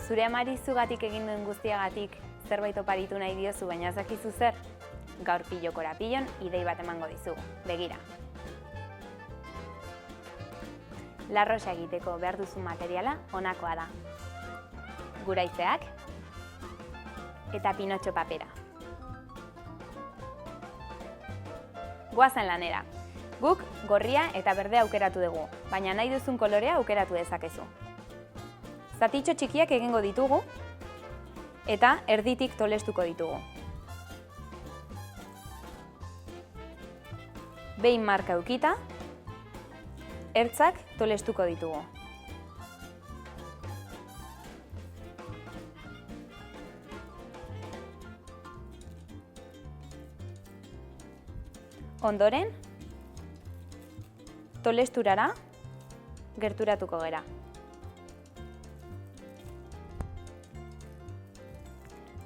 Zure amari zugatik egin duen guztiagatik zerbait oparitu nahi diozu, baina ez dakizu zer? Gaur pilokora pilon idei bat emango dizugu. Begira. Larrosa egiteko behar duzun materiala honakoa da. Guraizeak eta pinotxo papera. Goazen lanera. Guk gorria eta berdea aukeratu dugu, baina nahi duzun kolorea aukeratu dezakezu. Zatitxo txikiak egingo ditugu eta erditik tolestuko ditugu. Behin marka eukita, ertzak tolestuko ditugu. Ondoren, tolesturara gerturatuko gera.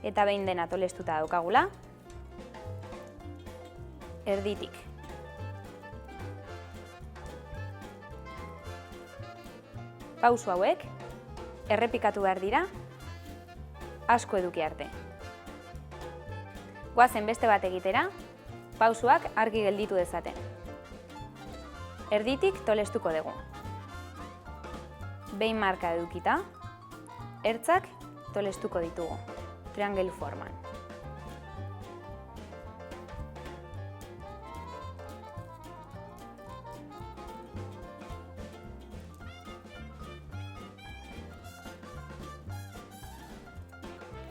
Eta behin dena tolestuta daukagula, erditik. Pausu hauek errepikatu behar dira asko eduki arte. Goazen beste bat egitera, pausuak argi gelditu dezaten. Erditik tolestuko dugu. Behin marka edukita, ertzak tolestuko ditugu, triangelu forman.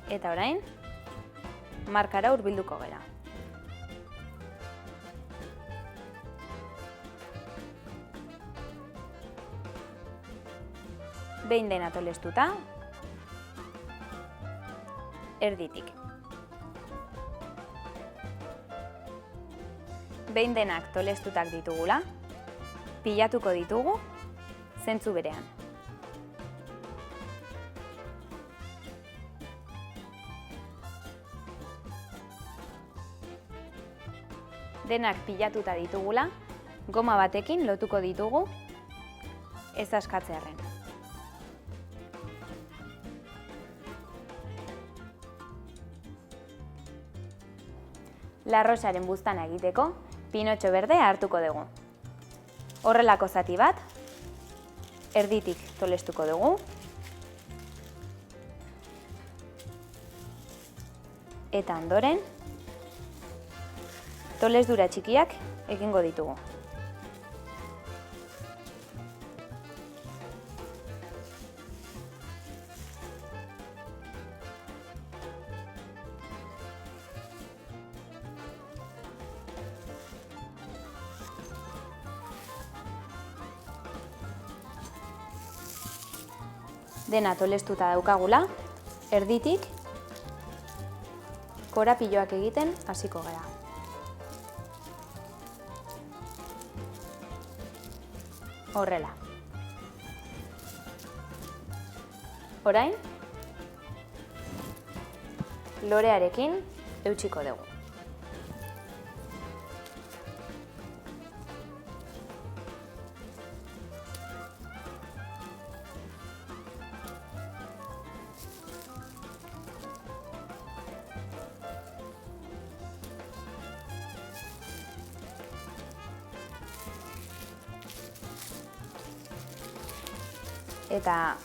Eta orain, markara hurbilduko gera. Behin dena tolestuta, erditik. Behin denak tolestutak ditugula, pilatuko ditugu zentzu berean. Denak pilatuta ditugula, goma batekin lotuko ditugu ez askatzearren. Larrosaren buztana egiteko, pinotxo berdea hartuko dugu. Horrelako zati bat, erditik tolestuko dugu. Eta ondoren, tolesdura txikiak egingo ditugu. Dena tolestuta daukagula, erditik korapiloak egiten hasiko gara. Horrela. Orain, lorearekin eutsiko dugu. Eta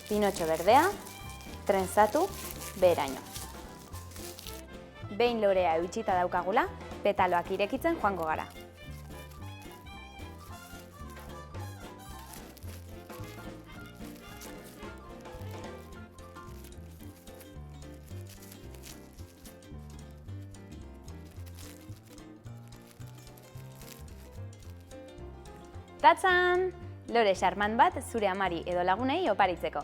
pinotxo berdea trenzatu beheraino. Behin lorea eutxita daukagula, petaloak irekitzen joango gara. Tatzan! Lore xarman bat zure amari edo lagunei oparitzeko.